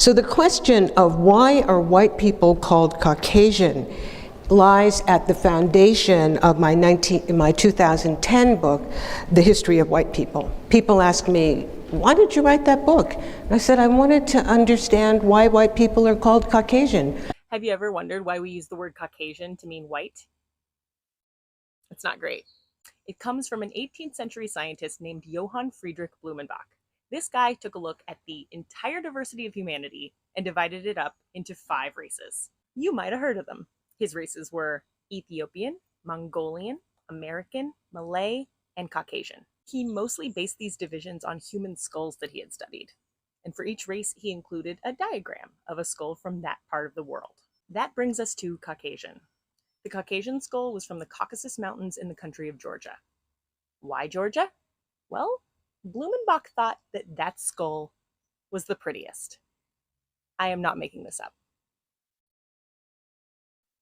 So the question of why are white people called Caucasian lies at the foundation of my 2010 book, The History of White People. People ask me, why did you write that book? And I said, I wanted to understand why white people are called Caucasian. Have you ever wondered why we use the word Caucasian to mean white? It's not great. It comes from an 18th century scientist named Johan Friedrich Blumenbach. This guy took a look at the entire diversity of humanity and divided it up into 5 races. You might have heard of them. His races were Ethiopian, Mongolian, American, Malay, and Caucasian. He mostly based these divisions on human skulls that he had studied. And for each race, he included a diagram of a skull from that part of the world. That brings us to Caucasian. The Caucasian skull was from the Caucasus Mountains in the country of Georgia. Why Georgia? Well, Blumenbach thought that that skull was the prettiest. I am not making this up.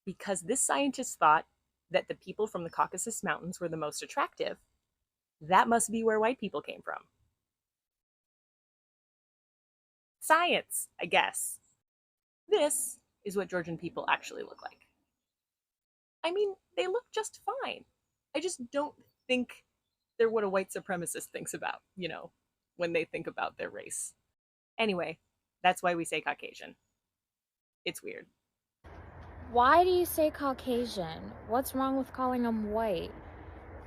Because this scientist thought that the people from the Caucasus Mountains were the most attractive, that must be where white people came from. Science, I guess. This is what Georgian people actually look like. I mean, they look just fine. I just don't think they're what a white supremacist thinks about, when they think about their race. Anyway, that's why we say Caucasian. It's weird. Why do you say Caucasian? What's wrong with calling them white?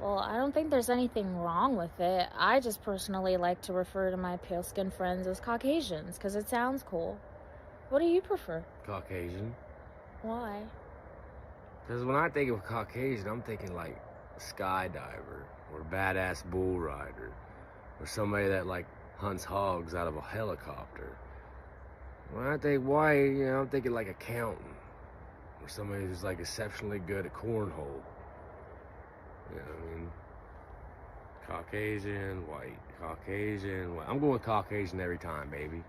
Well, I don't think there's anything wrong with it. I just personally like to refer to my pale-skinned friends as Caucasians because it sounds cool. What do you prefer? Caucasian. Why? Because when I think of Caucasian, I'm thinking like a skydiver or a badass bull rider or somebody that hunts hogs out of a helicopter. When I think white, I'm thinking like accountant or somebody who's exceptionally good at cornhole. Caucasian, white, Caucasian, white. I'm going with Caucasian every time, baby.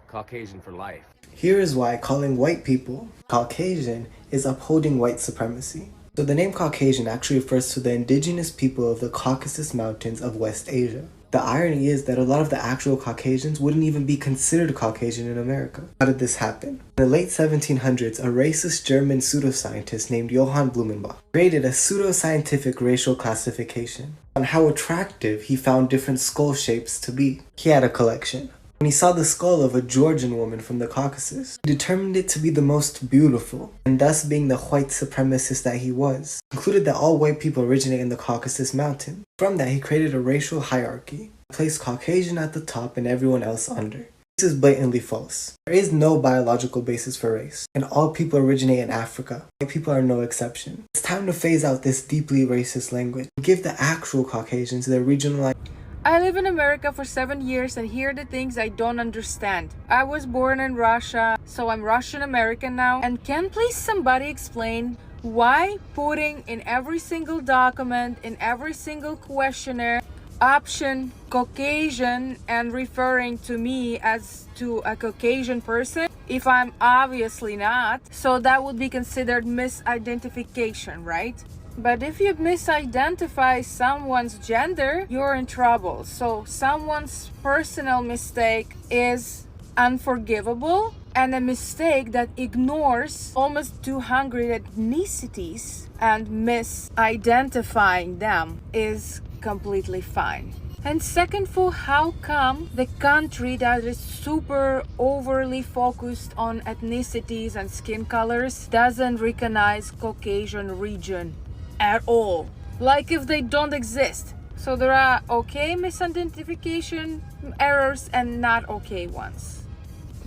Caucasian for life. Here is why calling white people Caucasian is upholding white supremacy. So the name Caucasian actually refers to the indigenous people of the Caucasus Mountains of West Asia. The irony is that a lot of the actual Caucasians wouldn't even be considered Caucasian in America. How did this happen? In the late 1700s, a racist German pseudoscientist named Johan Blumenbach created a pseudoscientific racial classification on how attractive he found different skull shapes to be. He had a collection. When he saw the skull of a Georgian woman from the Caucasus, he determined it to be the most beautiful, and thus being the white supremacist that he was, concluded that all white people originate in the Caucasus Mountain. From that, he created a racial hierarchy, placed Caucasian at the top and everyone else under. This is blatantly false. There is no biological basis for race, and all people originate in Africa. White people are no exception. It's time to phase out this deeply racist language and give the actual Caucasians their regional identity. I live in America for 7 years and here are the things I don't understand. I was born in Russia, so I'm Russian American now. And can please somebody explain why putting in every single document, in every single questionnaire, option Caucasian and referring to me as to a Caucasian person if I'm obviously not? So that would be considered misidentification, right? But if you misidentify someone's gender, you're in trouble. So someone's personal mistake is unforgivable, and a mistake that ignores almost 200 ethnicities and misidentifying them is completely fine. And second for how come the country that is super overly focused on ethnicities and skin colors doesn't recognize Caucasian region at all, like if they don't exist. So there are okay misidentification errors and not okay ones.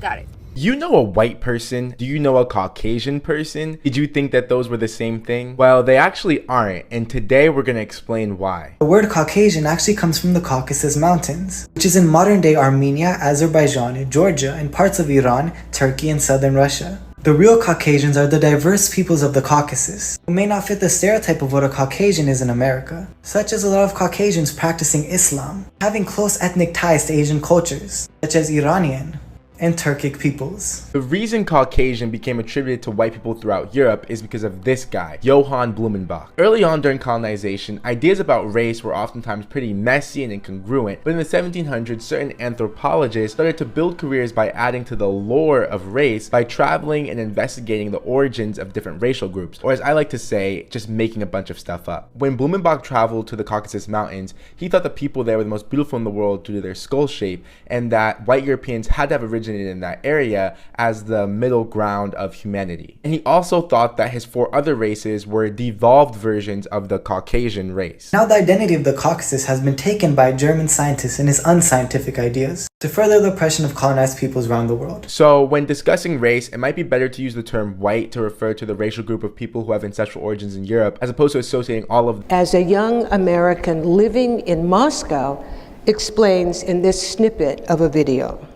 Got it. You know a white person? Do you know a Caucasian person? Did you think that those were the same thing? Well, they actually aren't, and today we're gonna explain why. The word Caucasian actually comes from the Caucasus Mountains, which is in modern-day Armenia, Azerbaijan, Georgia, and parts of Iran, Turkey, and southern Russia. The real Caucasians are the diverse peoples of the Caucasus, who may not fit the stereotype of what a Caucasian is in America, such as a lot of Caucasians practicing Islam, having close ethnic ties to Asian cultures, such as Iranian, and Turkic peoples. The reason Caucasian became attributed to white people throughout Europe is because of this guy, Johan Blumenbach. Early on during colonization, ideas about race were oftentimes pretty messy and incongruent, but in the 1700s, certain anthropologists started to build careers by adding to the lore of race by traveling and investigating the origins of different racial groups, or as I like to say, just making a bunch of stuff up. When Blumenbach traveled to the Caucasus Mountains, he thought the people there were the most beautiful in the world due to their skull shape, and that white Europeans had to have originated in that area as the middle ground of humanity. And he also thought that his 4 other races were devolved versions of the Caucasian race. Now the identity of the Caucasus has been taken by German scientists and his unscientific ideas to further the oppression of colonized peoples around the world. So when discussing race, it might be better to use the term white to refer to the racial group of people who have ancestral origins in Europe, as opposed to associating all of them. As a young American living in Moscow explains in this snippet of a video.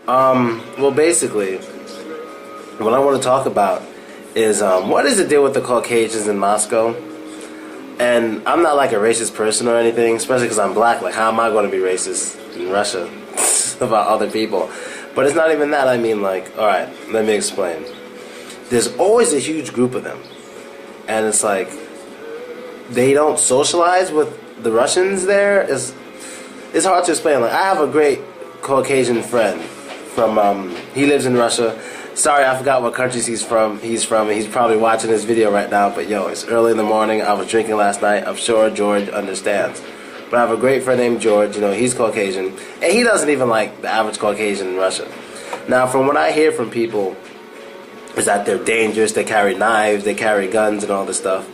Well, basically, what I want to talk about is what is the deal with the Caucasians in Moscow? And I'm not like a racist person or anything, especially because I'm black. Like, how am I going to be racist in Russia about other people? But it's not even that. I mean, like, all right, let me explain. There's always a huge group of them. And it's like, they don't socialize with the Russians there. It's hard to explain. Like, I have a great Caucasian friend from, he lives in Russia. Sorry, I forgot what countries he's from, and he's probably watching this video right now, but yo, it's early in the morning, I was drinking last night, I'm sure George understands. But I have a great friend named George, you know, he's Caucasian, and he doesn't even like the average Caucasian in Russia. Now, from what I hear from people, is that they're dangerous, they carry knives, they carry guns and all this stuff.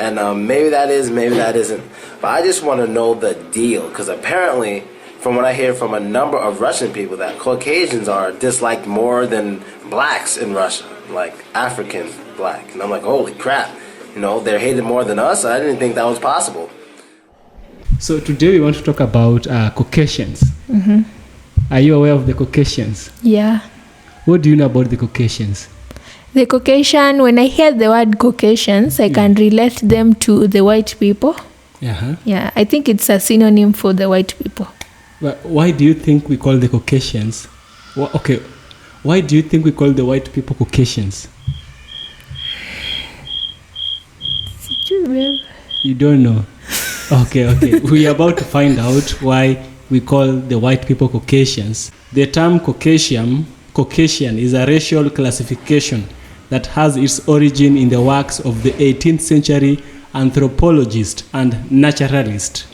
And maybe that is, maybe that isn't. But I just want to know the deal, because apparently, from what I hear from a number of Russian people, that Caucasians are disliked more than blacks in Russia, like African black. And I'm like, holy crap, you know, they're hated more than us? I didn't think that was possible. So today we want to talk about Caucasians. Mm-hmm. Are you aware of the Caucasians? Yeah. What do you know about the Caucasians? The Caucasian, when I hear the word Caucasians, I can relate them to the white people. Uh-huh. Yeah, I think it's a synonym for the white people. Well, why do you think we call the Caucasians? Why do you think we call the white people Caucasians? You don't know? Okay. We are about to find out why we call the white people Caucasians. The term Caucasian is a racial classification that has its origin in the works of the 18th century anthropologist and naturalist.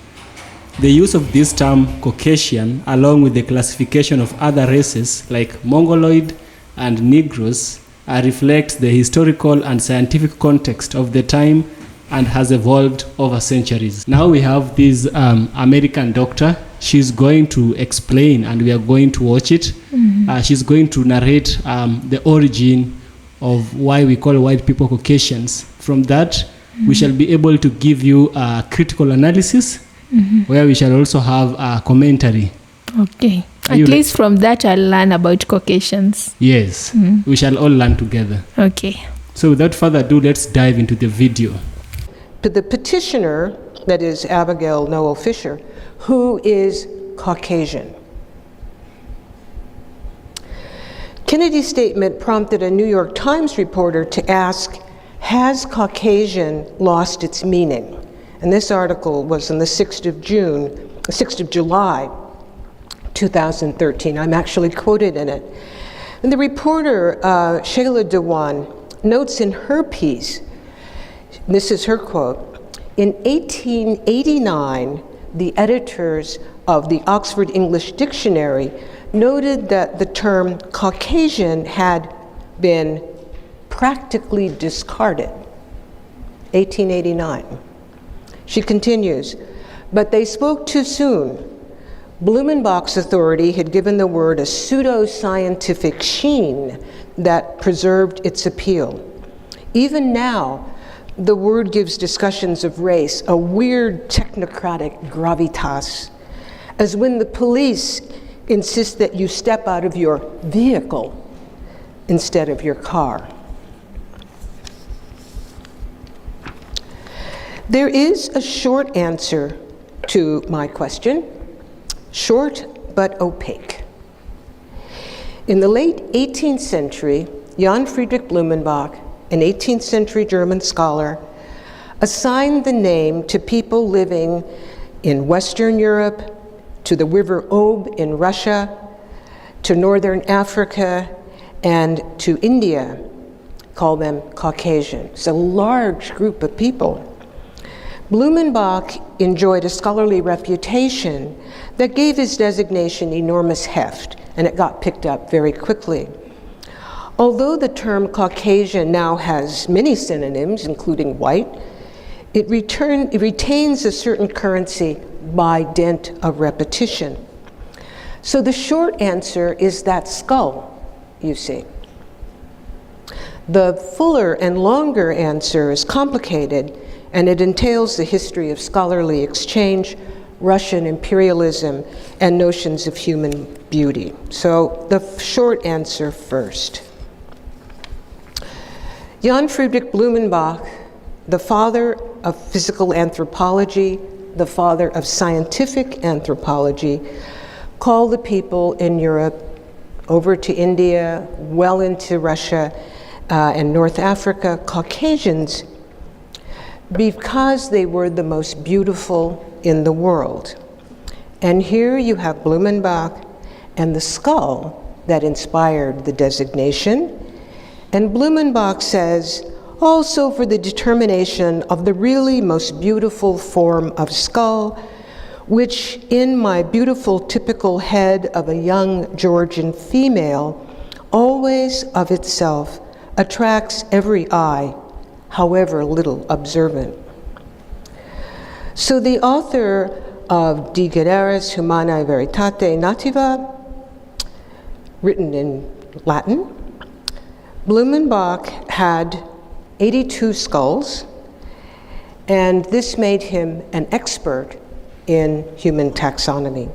The use of this term Caucasian, along with the classification of other races like Mongoloid and Negroes, reflects the historical and scientific context of the time and has evolved over centuries. Now we have this American doctor. She's going to explain, and we are going to watch it. Mm-hmm. She's going to narrate the origin of why we call white people Caucasians. From that, we shall be able to give you a critical analysis, where we shall also have a commentary. Okay. At least from that I'll learn about Caucasians. Yes. We shall all learn together. Okay. So without further ado, let's dive into the video. To the petitioner, that is Abigail Noel Fisher, who is Caucasian. Kennedy's statement prompted a New York Times reporter to ask, has Caucasian lost its meaning? And this article was on the 6th of July, 2013. I'm actually quoted in it. And the reporter, Shayla Dewan, notes in her piece, this is her quote, in 1889, the editors of the Oxford English Dictionary noted that the term Caucasian had been practically discarded. 1889. She continues, but they spoke too soon. Blumenbach's authority had given the word a pseudo-scientific sheen that preserved its appeal. Even now, the word gives discussions of race a weird technocratic gravitas, as when the police insist that you step out of your vehicle instead of your car. There is a short answer to my question, short but opaque. In the late 18th century, Johann Friedrich Blumenbach, an 18th century German scholar, assigned the name to people living in Western Europe, to the River Ob in Russia, to Northern Africa, and to India, called them Caucasian. It's a large group of people. Blumenbach enjoyed a scholarly reputation that gave his designation enormous heft, and it got picked up very quickly. Although the term Caucasian now has many synonyms, including white, it retains a certain currency by dint of repetition. So the short answer is that skull, you see. The fuller and longer answer is complicated, and it entails the history of scholarly exchange, Russian imperialism, and notions of human beauty. So the short answer first. Johann Friedrich Blumenbach, the father of physical anthropology, the father of scientific anthropology, called the people in Europe over to India, well into Russia and North Africa, Caucasians, because they were the most beautiful in the world. And here you have Blumenbach and the skull that inspired the designation. And Blumenbach says, also for the determination of the really most beautiful form of skull, which in my beautiful typical head of a young Georgian female, always of itself attracts every eye, however little observant. So the author of De Generis Humanae Veritate Nativa, written in Latin, Blumenbach had 82 skulls, and this made him an expert in human taxonomy.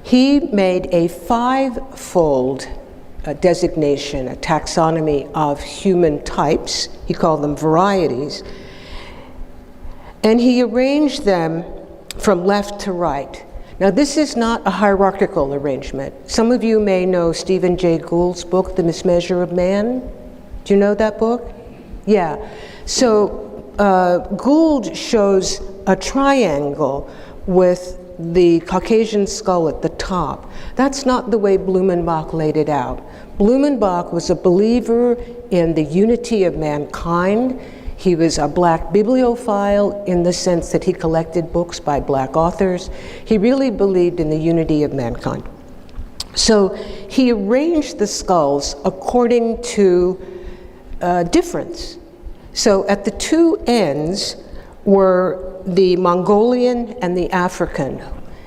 He made a five-fold designation, a taxonomy of human types. He called them varieties. And he arranged them from left to right. Now, this is not a hierarchical arrangement. Some of you may know Stephen Jay Gould's book, The Mismeasure of Man. Do you know that book? Yeah. So Gould shows a triangle with the Caucasian skull at the top. That's not the way Blumenbach laid it out. Blumenbach was a believer in the unity of mankind. He was a Black bibliophile in the sense that he collected books by Black authors. He really believed in the unity of mankind. So he arranged the skulls according to difference. So at the two ends were the Mongolian and the African,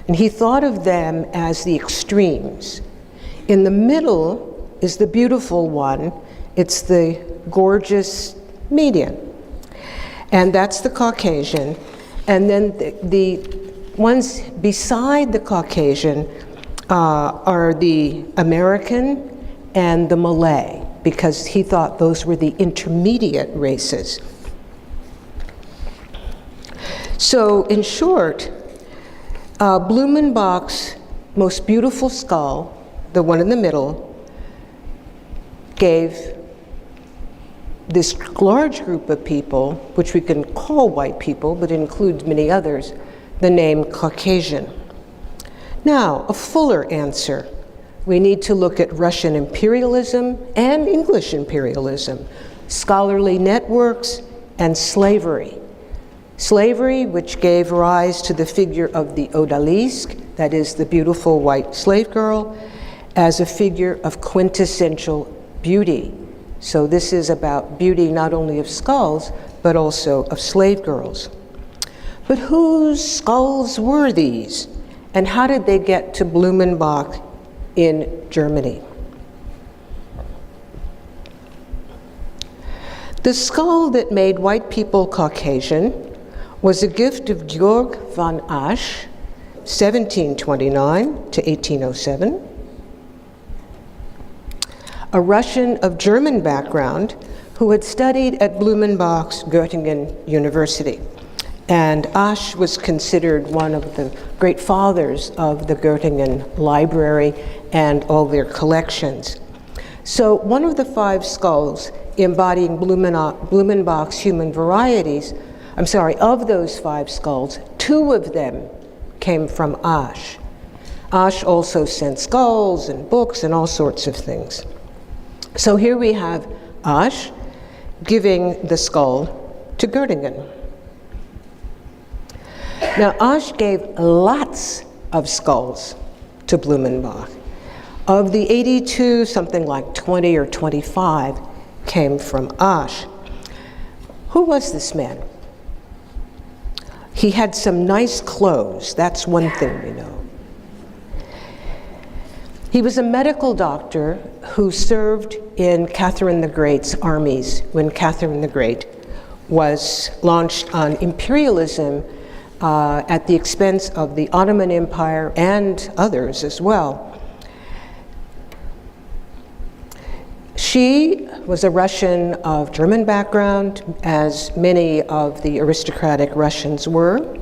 and he thought of them as the extremes. In the middle is the beautiful one. It's the gorgeous median. And that's the Caucasian. And then the ones beside the Caucasian are the American and the Malay, because he thought those were the intermediate races. So in short, Blumenbach's most beautiful skull, the one in the middle, gave this large group of people, which we can call white people, but it includes many others, the name Caucasian. Now, a fuller answer. We need to look at Russian imperialism and English imperialism, scholarly networks, and slavery. Slavery, which gave rise to the figure of the odalisque, that is the beautiful white slave girl, as a figure of quintessential beauty. So this is about beauty not only of skulls, but also of slave girls. But whose skulls were these? And how did they get to Blumenbach in Germany? The skull that made white people Caucasian was a gift of Georg von Asch, 1729 to 1807. A Russian of German background who had studied at Blumenbach's Göttingen University. And Asch was considered one of the great fathers of the Göttingen Library and all their collections. So one of the 5 skulls embodying Blumenbach's human varieties, of those 5 skulls, 2 of them came from Asch. Asch also sent skulls and books and all sorts of things. So here we have Asch giving the skull to Göttingen. Now, Asch gave lots of skulls to Blumenbach. Of the 82, something like 20 or 25 came from Asch. Who was this man? He had some nice clothes. That's one thing we know. He was a medical doctor who served in Catherine the Great's armies when Catherine the Great was launched on imperialism at the expense of the Ottoman Empire and others as well. She was a Russian of German background, as many of the aristocratic Russians were,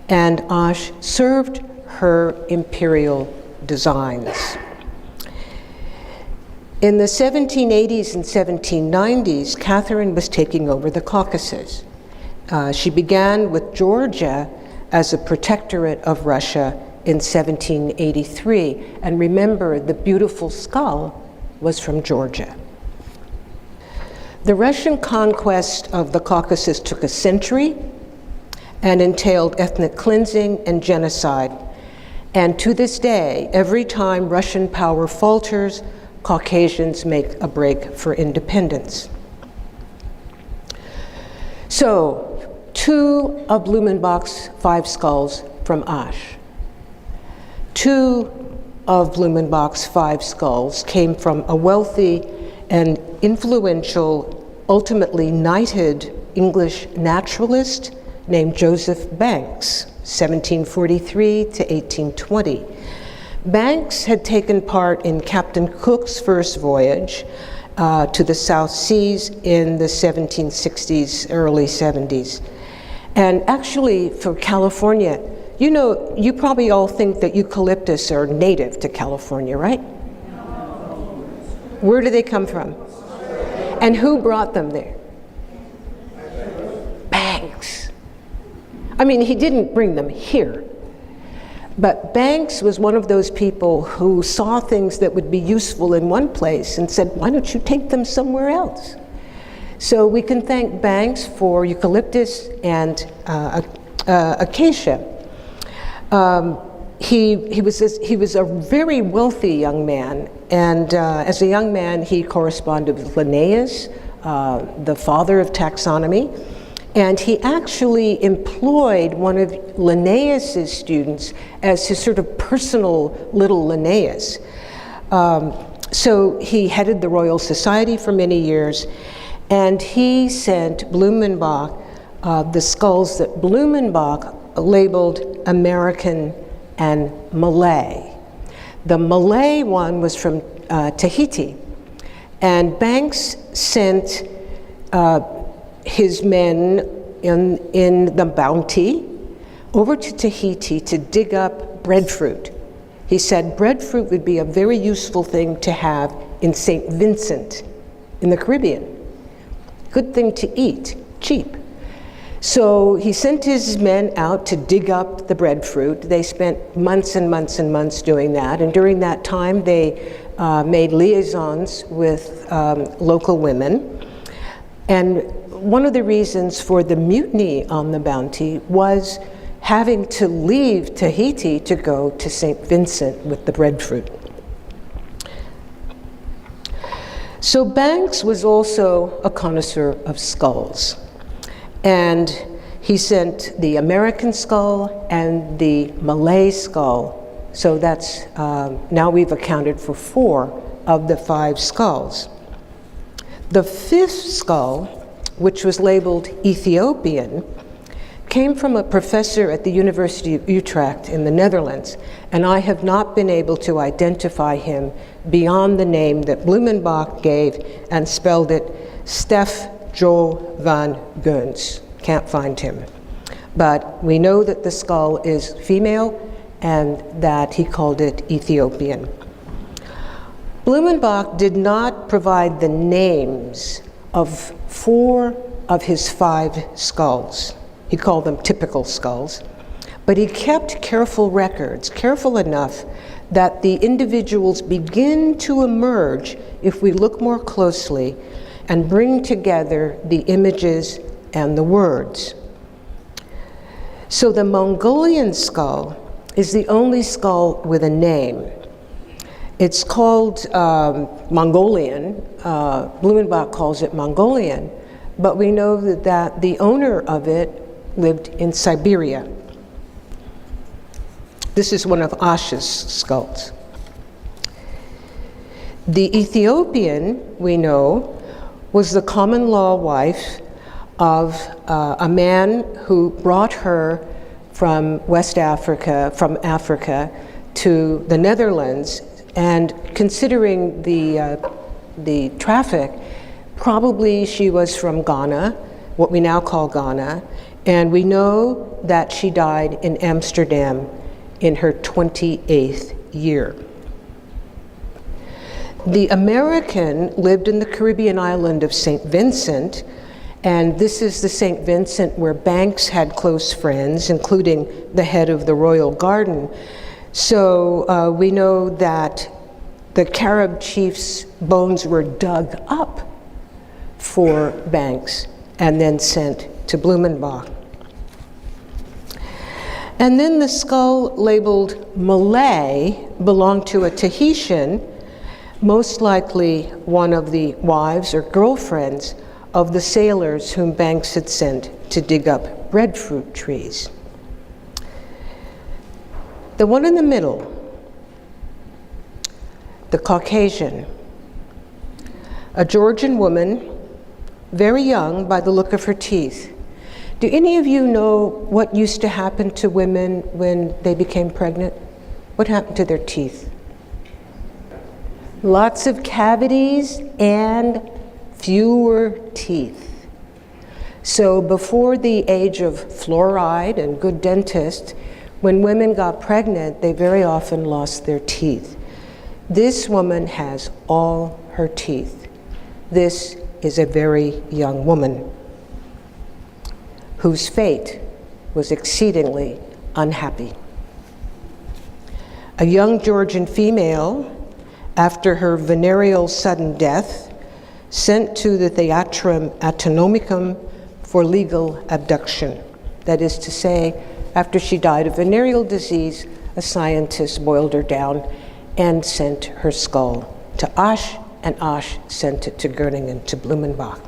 and Asch served her imperial designs. In the 1780s and 1790s, Catherine was taking over the Caucasus. She began with Georgia as a protectorate of Russia in 1783. And remember, the beautiful skull was from Georgia. The Russian conquest of the Caucasus took a century and entailed ethnic cleansing and genocide. And to this day, every time Russian power falters, Caucasians make a break for independence. So, 2 of Blumenbach's 5 skulls from Asch. 2 of Blumenbach's 5 skulls came from a wealthy and influential, ultimately knighted English naturalist named Joseph Banks, 1743 to 1820. Banks had taken part in Captain Cook's first voyage to the South Seas in the 1760s, early 70s. And actually, for California, you know, you probably all think that eucalyptus are native to California, right? Where do they come from? And who brought them there? Banks. I mean, he didn't bring them here. But Banks was one of those people who saw things that would be useful in one place and said, why don't you take them somewhere else? So we can thank Banks for eucalyptus and acacia. He was a very wealthy young man, and as a young man he corresponded with Linnaeus, the father of taxonomy, and he actually employed one of Linnaeus's students as his sort of personal little Linnaeus. So he headed the Royal Society for many years, and he sent Blumenbach the skulls that Blumenbach labeled American and Malay. The Malay one was from Tahiti, and Banks sent his men in the Bounty over to Tahiti to dig up breadfruit. He said breadfruit would be a very useful thing to have in St. Vincent in the Caribbean. Good thing to eat, cheap. So he sent his men out to dig up the breadfruit. They spent months and months and months doing that, and during that time they made liaisons with local women. And one of the reasons for the mutiny on the Bounty was having to leave Tahiti to go to St. Vincent with the breadfruit. So Banks was also a connoisseur of skulls. And he sent the American skull and the Malay skull. So that's, now we've accounted for 4 of the 5 skulls. The 5th skull, which was labeled Ethiopian, came from a professor at the University of Utrecht in the Netherlands, and I have not been able to identify him beyond the name that Blumenbach gave and spelled it Stef Jo van Guns. Can't find him. But we know that the skull is female and that he called it Ethiopian. Blumenbach did not provide the names of 4 of his 5 skulls. He called them typical skulls. But he kept careful records, careful enough that the individuals begin to emerge if we look more closely and bring together the images and the words. So the Mongolian skull is the only skull with a name. It's called Mongolian. Blumenbach calls it Mongolian, but we know that the owner of it lived in Siberia. This is one of Ash's skulls. The Ethiopian, we know, was the common law wife of a man who brought her from West Africa, from Africa, to the Netherlands, and considering the traffic, probably she was from Ghana, what we now call Ghana, and we know that she died in Amsterdam in her 28th year. The American lived in the Caribbean island of St. Vincent, and this is the St. Vincent where Banks had close friends, including the head of the Royal Garden. So we know that the Carib chief's bones were dug up for Banks and then sent to Blumenbach. And then the skull labeled Malay belonged to a Tahitian, most likely one of the wives or girlfriends of the sailors whom Banks had sent to dig up breadfruit trees. The one in the middle, the Caucasian, a Georgian woman, very young by the look of her teeth. Do any of you know what used to happen to women when they became pregnant? What happened to their teeth? Lots of cavities and fewer teeth. So before the age of fluoride and good dentists, when women got pregnant, they very often lost their teeth. This woman has all her teeth. This is a very young woman whose fate was exceedingly unhappy. A young Georgian female, after her venereal sudden death, sent to the Theatrum Anatomicum for legal abduction. That is to say, after she died of venereal disease, a scientist boiled her down and sent her skull to Asch, and Asch sent it to Göttingen, to Blumenbach.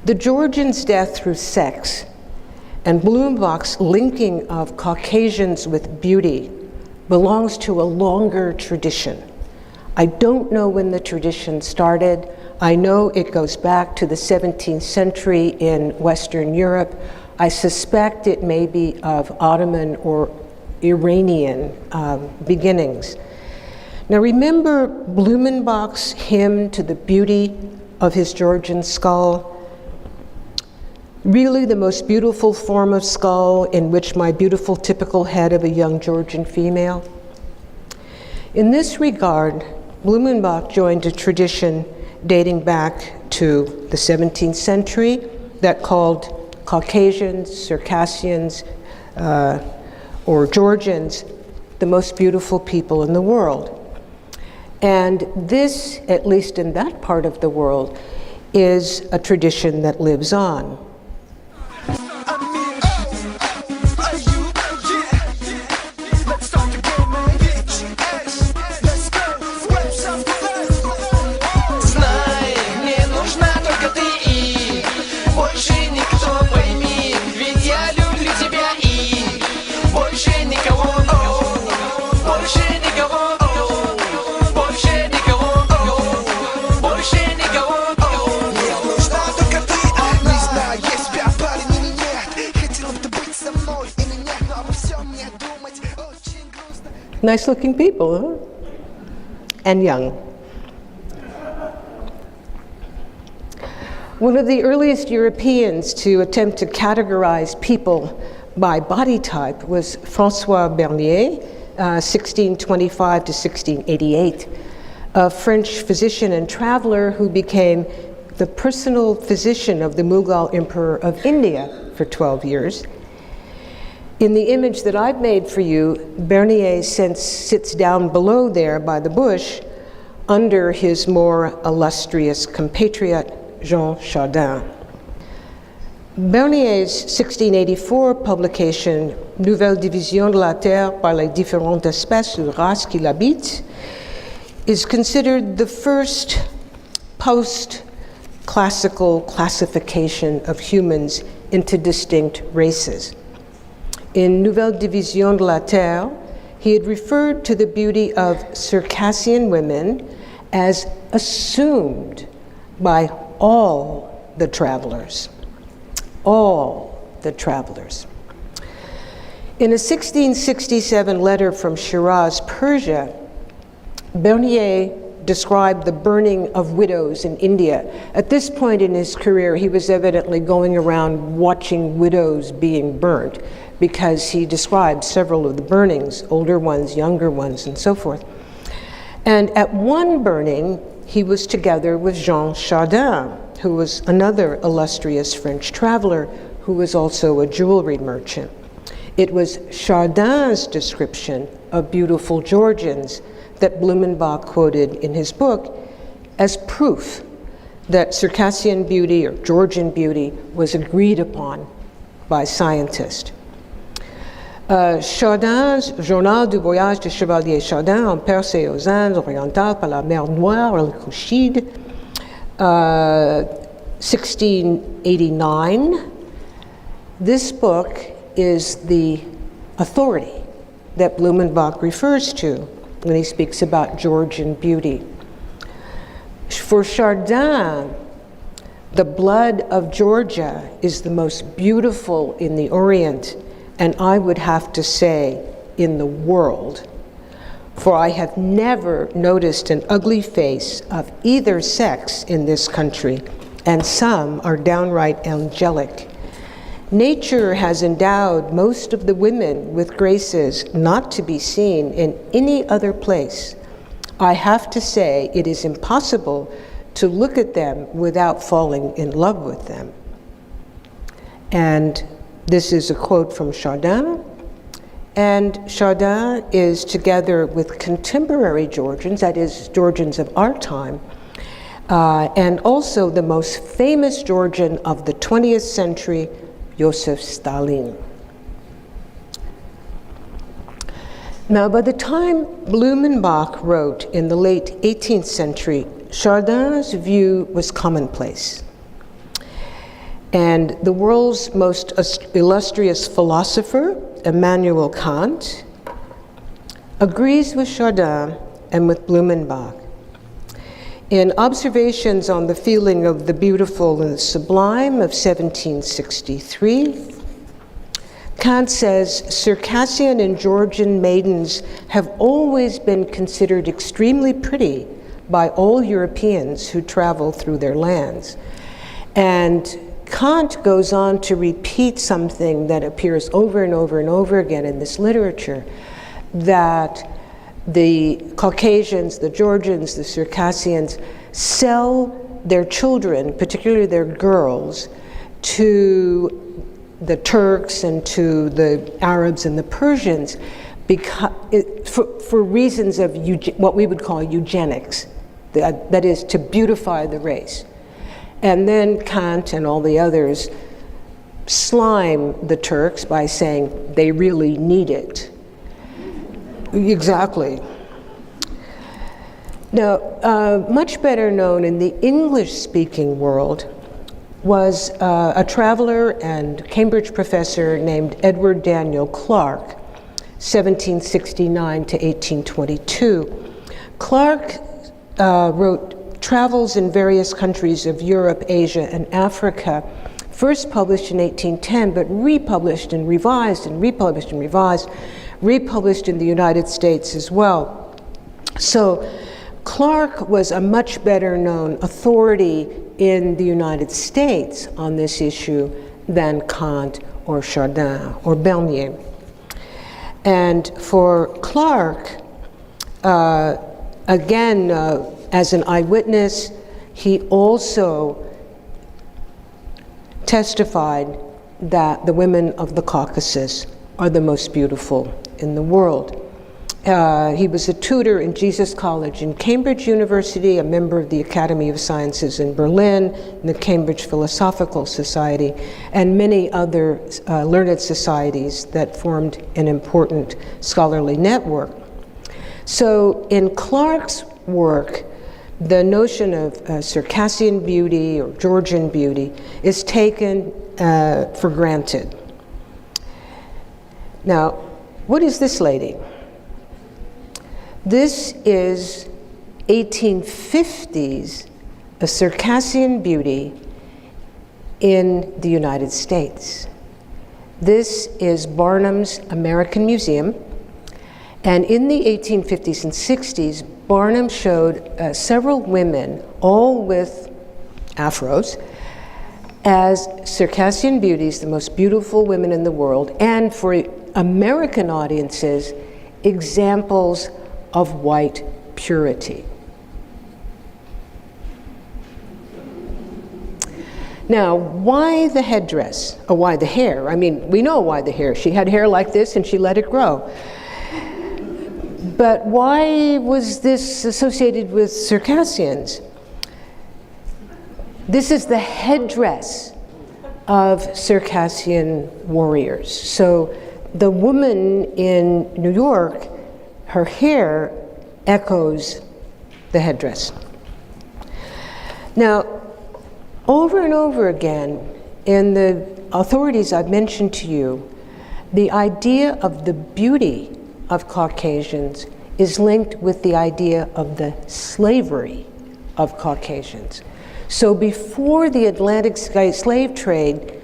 The Georgian's death through sex and Blumenbach's linking of Caucasians with beauty belongs to a longer tradition. I don't know when the tradition started. I know it goes back to the 17th century in Western Europe. I suspect it may be of Ottoman or Iranian beginnings. Now remember Blumenbach's hymn to the beauty of his Georgian skull? Really the most beautiful form of skull in which my beautiful typical head of a young Georgian female. In this regard, Blumenbach joined a tradition dating back to the 17th century that called Caucasians, Circassians, or Georgians the most beautiful people in the world. And this, at least in that part of the world, is a tradition that lives on. Nice looking people, huh? And young. One of the earliest Europeans to attempt to categorize people by body type was François Bernier, 1625 to 1688, a French physician and traveler who became the personal physician of the Mughal Emperor of India for 12 years. In the image that I've made for you, Bernier sits down below there by the bush under his more illustrious compatriot, Jean Chardin. Bernier's 1684 publication, Nouvelle division de la Terre par les différentes espèces ou races qui l'habitent, is considered the first post-classical classification of humans into distinct races. In Nouvelle division de la Terre, he had referred to the beauty of Circassian women as assumed by all the travelers. All the travelers. In a 1667 letter from Shiraz, Persia, Bernier described the burning of widows in India. At this point in his career, he was evidently going around watching widows being burnt, because he described several of the burnings, older ones, younger ones, and so forth. And at one burning, he was together with Jean Chardin, who was another illustrious French traveler who was also a jewelry merchant. It was Chardin's description of beautiful Georgians that Blumenbach quoted in his book as proof that Circassian beauty or Georgian beauty was agreed upon by scientists. Chardin's Journal du voyage de Chevalier Chardin en Perse et aux Indes orientales par la mer Noire et le Couchide, 1689. This book is the authority that Blumenbach refers to when he speaks about Georgian beauty. For Chardin, the blood of Georgia is the most beautiful in the Orient, and I would have to say in the world, for I have never noticed an ugly face of either sex in this country, and some are downright angelic. Nature has endowed most of the women with graces not to be seen in any other place. I have to say it is impossible to look at them without falling in love with them. And this is a quote from Chardin, and Chardin is together with contemporary Georgians, that is, Georgians of our time, and also the most famous Georgian of the 20th century, Joseph Stalin. Now, by the time Blumenbach wrote in the late 18th century, Chardin's view was commonplace. And the world's most illustrious philosopher, Immanuel Kant, agrees with Chardin and with Blumenbach. In Observations on the Feeling of the Beautiful and the Sublime of 1763, Kant says, Circassian and Georgian maidens have always been considered extremely pretty by all Europeans who travel through their lands. And Kant goes on to repeat something that appears over and over and over again in this literature, that the Caucasians, the Georgians, the Circassians sell their children, particularly their girls, to the Turks and to the Arabs and the Persians for reasons of what we would call eugenics, that is, to beautify the race. And then Kant and all the others slime the Turks by saying they really need it. Exactly. Now, much better known in the English-speaking world was a traveler and Cambridge professor named Edward Daniel Clarke, 1769 to 1822. Clarke wrote Travels in Various Countries of Europe, Asia, and Africa, first published in 1810, but republished and revised and republished and revised, republished in the United States as well. So Clarke was a much better known authority in the United States on this issue than Kant or Chardin or Bernier. And for Clark, again, as an eyewitness, he also testified that the women of the Caucasus are the most beautiful in the world. He was a tutor in Jesus College in Cambridge University, a member of the Academy of Sciences in Berlin, and the Cambridge Philosophical Society, and many other learned societies that formed an important scholarly network. So in Clark's work, the notion of Circassian beauty or Georgian beauty is taken for granted. Now, what is this lady? This is 1850s, a Circassian beauty in the United States. This is Barnum's American Museum, and in the 1850s and 60s, Barnum showed several women, all with afros, as Circassian beauties, the most beautiful women in the world, and for American audiences, examples of white purity. Now, why the headdress? Or why the hair? I mean, we know why the hair. She had hair like this and she let it grow. But why was this associated with Circassians? This is the headdress of Circassian warriors. So the woman in New York, her hair echoes the headdress. Now, over and over again, in the authorities I've mentioned to you, the idea of the beauty of Caucasians is linked with the idea of the slavery of Caucasians. So before the Atlantic slave trade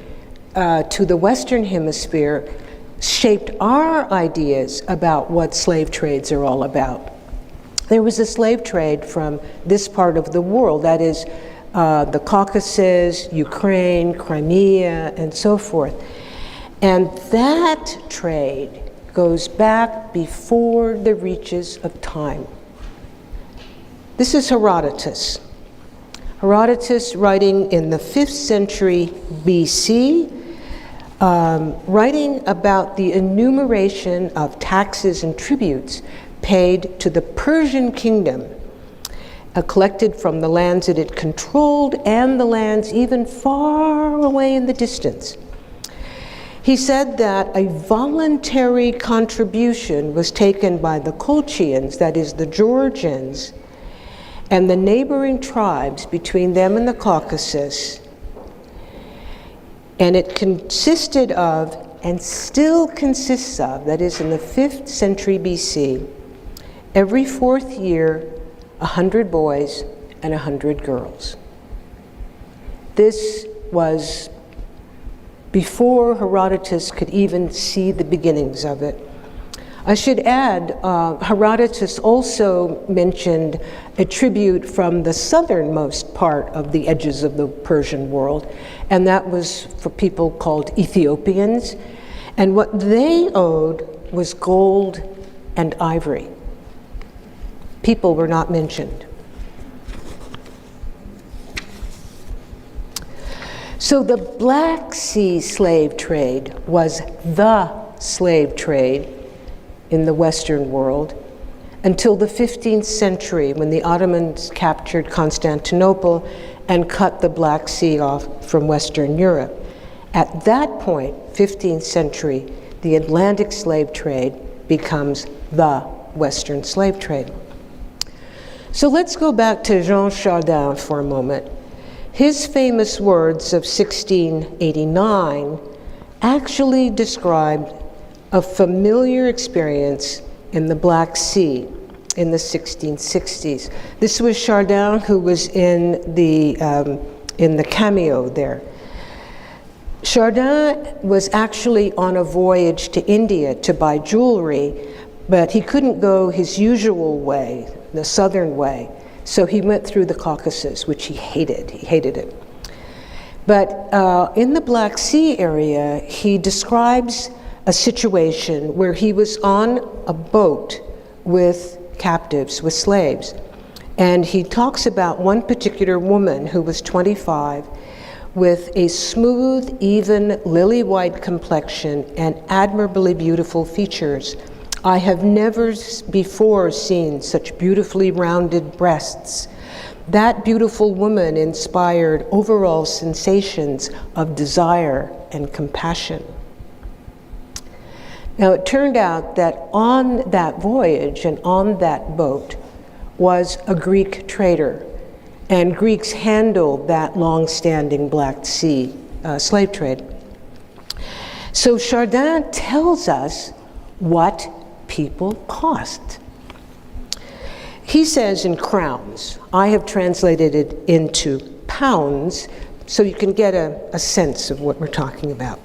to the Western Hemisphere shaped our ideas about what slave trades are all about, there was a slave trade from this part of the world, that is the Caucasus, Ukraine, Crimea, and so forth. And that trade goes back before the reaches of time. This is Herodotus. Herodotus, writing in the 5th century BC, writing about the enumeration of taxes and tributes paid to the Persian kingdom, collected from the lands that it controlled and the lands even far away in the distance. He said that a voluntary contribution was taken by the Colchians, that is the Georgians, and the neighboring tribes between them and the Caucasus, and it consisted of, and still consists of, that is in the 5th century BC, every 4th year, 100 boys and 100 girls. This was before Herodotus could even see the beginnings of it. I should add, Herodotus also mentioned a tribute from the southernmost part of the edges of the Persian world, and that was for people called Ethiopians, and what they owed was gold and ivory. People were not mentioned. So the Black Sea slave trade was the slave trade in the Western world until the 15th century, when the Ottomans captured Constantinople and cut the Black Sea off from Western Europe. At that point, 15th century, the Atlantic slave trade becomes the Western slave trade. So let's go back to Jean Chardin for a moment. His famous words of 1689 actually described a familiar experience in the Black Sea in the 1660s. This was Chardin, who was in the cameo there. Chardin was actually on a voyage to India to buy jewelry, but he couldn't go his usual way, the southern way, So he went through the Caucasus, which he hated. He hated it. But in the Black Sea area, he describes a situation where he was on a boat with captives, with slaves. And he talks about one particular woman who was 25 with a smooth, even, lily-white complexion and admirably beautiful features. I have never before seen such beautifully rounded breasts. That beautiful woman inspired overall sensations of desire and compassion. Now, it turned out that on that voyage and on that boat was a Greek trader, and Greeks handled that long-standing Black Sea slave trade. So Chardin tells us what people cost. He says in crowns. I have translated it into pounds so you can get a sense of what we're talking about.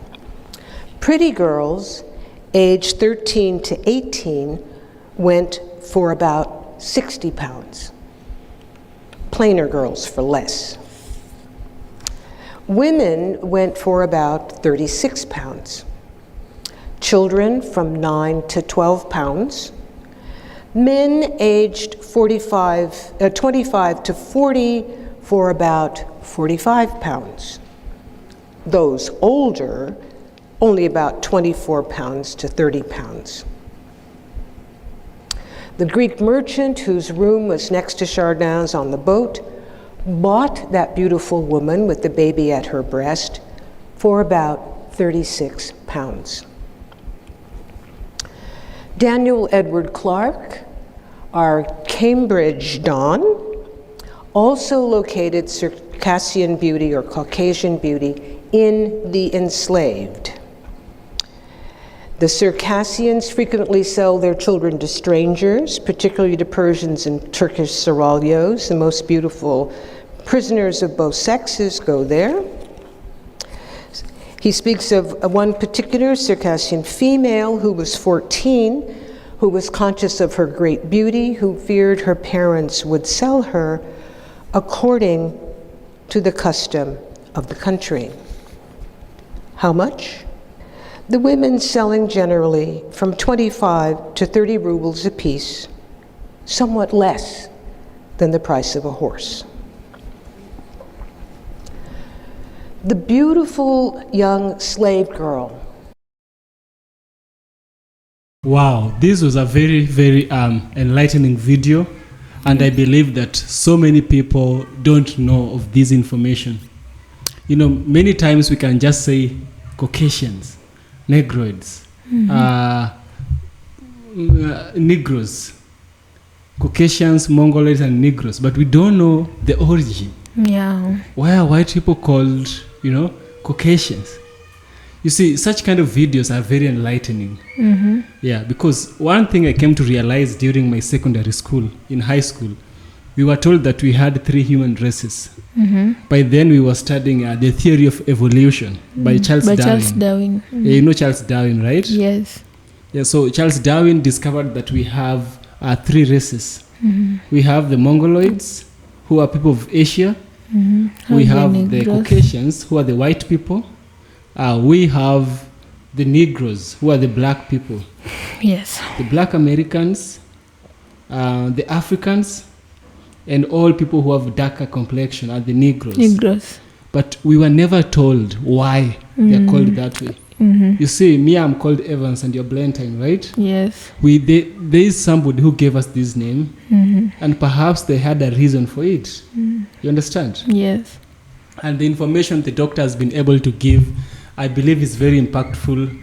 Pretty girls aged 13 to 18 went for about 60 pounds. Plainer girls for less. Women went for about 36 pounds. Children from 9 to 12 pounds. Men aged 25 to 40 for about 45 pounds. Those older, only about 24 pounds to 30 pounds. The Greek merchant whose room was next to Chardin's on the boat bought that beautiful woman with the baby at her breast for about 36 pounds. Daniel Edward Clark, our Cambridge Don, also located Circassian beauty or Caucasian beauty in the enslaved. The Circassians frequently sell their children to strangers, particularly to Persians and Turkish seraglios. The most beautiful prisoners of both sexes go there. He speaks of one particular Circassian female who was 14, who was conscious of her great beauty, who feared her parents would sell her according to the custom of the country. How much? The women selling generally from 25 to 30 rubles apiece, somewhat less than the price of a horse. The beautiful young slave girl. Wow, this was a very, very enlightening video, and I believe that so many people don't know of this information. You know, many times we can just say Caucasians, Negroids, Negroes, Caucasians, Mongolians, and Negroes, but we don't know the origin. Yeah. Why are white people called, Caucasians? You see, such kind of videos are very enlightening. Mm-hmm. Yeah, because one thing I came to realize during my secondary school, in high school, we were told that we had 3 human races. Mm-hmm. By then we were studying the theory of evolution by Charles Darwin. Charles Darwin. Mm-hmm. Yeah, you know Charles Darwin, right? Yes. Yeah, so Charles Darwin discovered that we have 3 races. Mm-hmm. We have the Mongoloids, who are people of Asia. Mm-hmm. We have the Caucasians, who are the white people. We have the Negroes, who are the black people. Yes. The Ɓlack Americans, the Africans, and all people who have darker complexion are the Negroes. Negroes. But we were never told why they're called that way. Mm-hmm. You see, me, I'm called Evans, and you're Blantyne, right? Yes. There is somebody who gave us this name, and perhaps they had a reason for it. You understand? Yes. And the information the doctor has been able to give, I believe, is very impactful.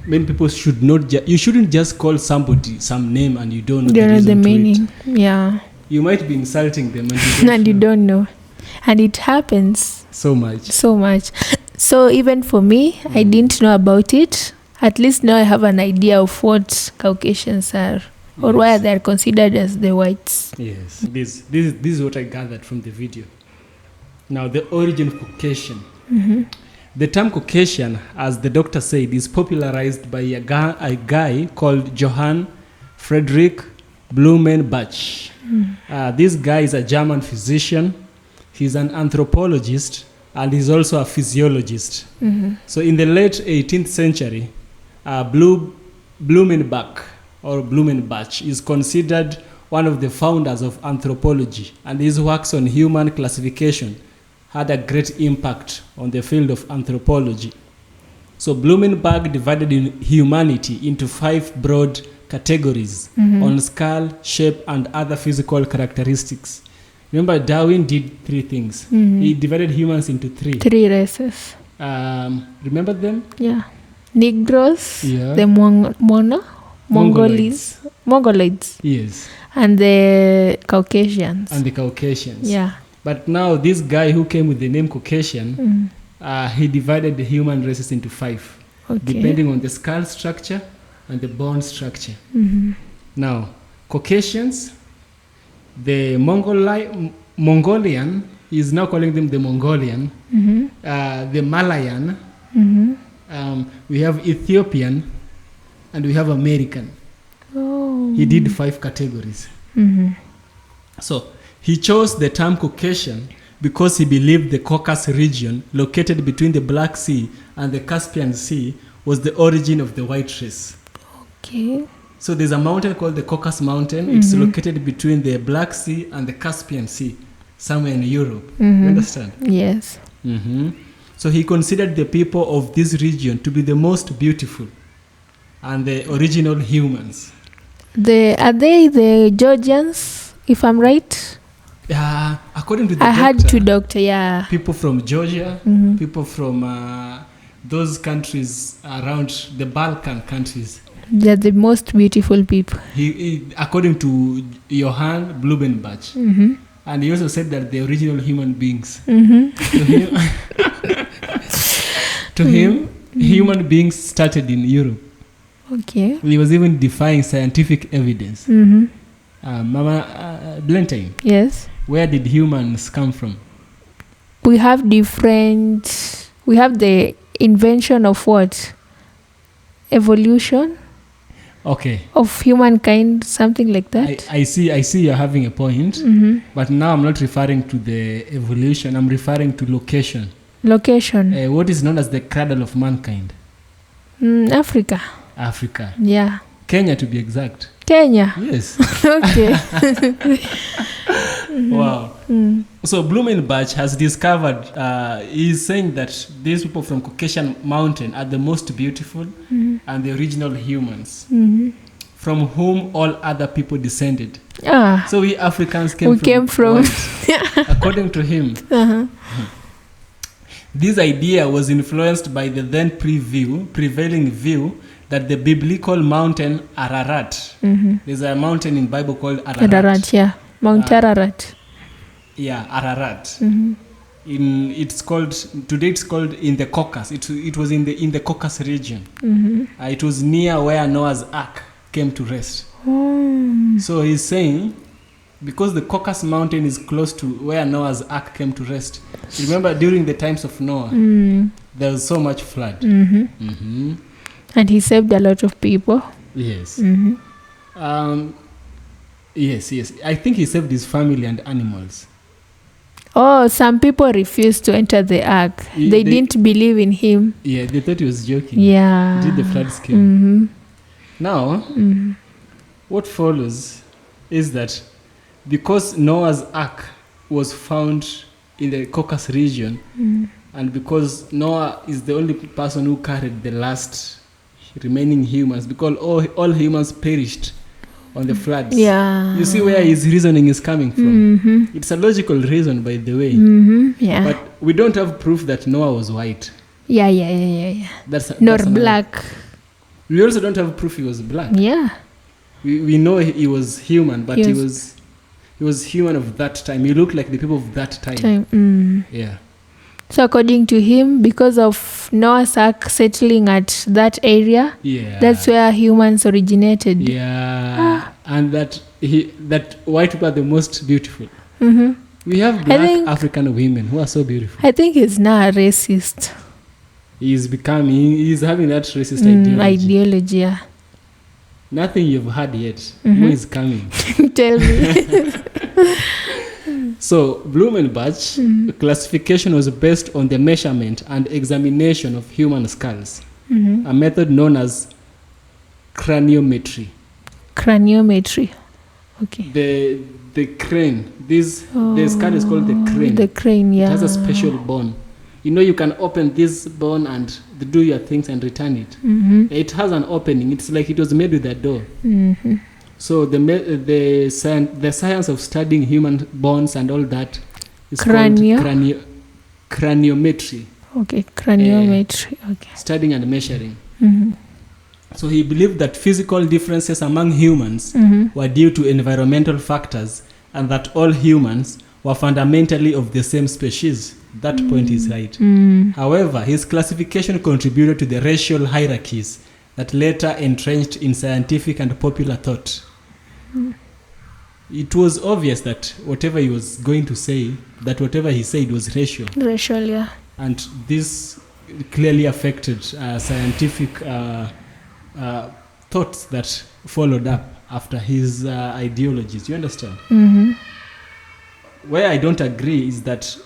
Many people should not. You shouldn't just call somebody some name and you don't know the reason the to meaning. it. Yeah. You might be insulting them, and you don't And you don't know. And it happens so much. so much. So even for me, I didn't know about it. At least now I have an idea of what Caucasians are, or why they are considered as the whites. Yes. This is what I gathered from the video. Now, the origin of Caucasian. The term Caucasian, as the doctor said, is popularized by a guy called Johan, Friedrich, Blumenbach. This guy is a German physician. He's an anthropologist and he's also a physiologist. So in the late 18th century, Blumenbach or Blumenbach is considered one of the founders of anthropology, and his works on human classification had a great impact on the field of anthropology. So Blumenbach divided humanity into 5 broad categories on skull, shape, and other physical characteristics. Remember, Darwin did 3 things. He divided humans into 3. 3 races. Remember them? Yeah. Negroes, Yeah. the Mongoloids, Yes. and the Caucasians. And the Caucasians. Yeah. But now this guy who came with the name Caucasian, he divided the human races into 5, Okay. depending on the skull structure and the bone structure. Now, Caucasians, the Mongolian, is now calling them the Mongolian, the Malayan, we have Ethiopian, and we have American. Oh. He did 5 categories. So he chose the term Caucasian because he believed the Caucasus region, located between the Black Sea and the Caspian Sea, was the origin of the white race. Okay. So there's a mountain called the Caucasus Mountain. It's located between the Black Sea and the Caspian Sea, somewhere in Europe. You understand? Yes. So he considered the people of this region to be the most beautiful and the original humans. Are they the Georgians, if I'm right? According to the I had doctor, 2 doctors, yeah. people from Georgia, people from those countries around the Balkan countries. They're the most beautiful people. He according to Johan Blumenbach, and he also said that the original human beings. To him, human beings started in Europe. Okay. He was even defying scientific evidence. Mama Blentine, Yes. where did humans come from? We have the invention of what? Evolution Okay, of humankind, something like that. I see you're having a point, but now I'm not referring to the evolution, I'm referring to location. Location. What is known as the cradle of mankind? Africa. Africa. Yeah. Kenya, to be exact. Kenya. Yes. Okay. Wow. So Blumenbach has discovered, he's saying that these people from Caucasian mountain are the most beautiful and the original humans, from whom all other people descended. So we Africans came from white, according to him. This idea was influenced by the then prevailing view that the biblical mountain Ararat, there's a mountain in Bible called Ararat. Ararat, yeah. Mount Ararat. Yeah, Ararat. It's called in the Caucasus. It was in the Caucasus region. It was near where Noah's Ark came to rest. So he's saying, because the Caucasus mountain is close to where Noah's Ark came to rest. Remember, during the times of Noah, there was so much flood. And he saved a lot of people. Yes. Yes. I think he saved his family and animals. Oh, some people refused to enter the ark. They didn't believe in him. Yeah, they thought he was joking. Yeah. Did the flood scheme. Now, what follows is that because Noah's Ark was found in the Caucasus region, and because Noah is the only person who carried the last remaining humans, because all humans perished on the floods. Yeah. You see where his reasoning is coming from. It's a logical reason, by the way. Yeah. But we don't have proof that Noah was white. Yeah. Nor that's black. We also don't have proof he was black. Yeah. We know he was human, but he was human of that time. He looked like the people of that time. Yeah. So according to him, because of Noah's Ark settling at that area, that's where humans originated. Yeah. And that white people are the most beautiful. We have black African women who are so beautiful. I think he's now a racist. He's having that racist ideology. Yeah. Nothing you've heard yet. More is coming. Tell me. So, Blumenbach classification was based on the measurement and examination of human skulls, a method known as craniometry. Craniometry. Okay. The crane, the skull is called the crane. The crane, yeah. It has a special bone. You know, you can open this bone and do your things and return it. It has an opening. It's like it was made with a door. So the science of studying human bones and all that is called craniometry. Okay, craniometry. Okay. Studying and measuring. So he believed that physical differences among humans were due to environmental factors and that all humans were fundamentally of the same species. That point is right. However, his classification contributed to the racial hierarchies that later entrenched in scientific and popular thought. It was obvious that whatever he was going to say, that whatever he said was racial. Racial, yeah. And this clearly affected scientific thoughts that followed up after his ideologies. You understand? Where I don't agree is that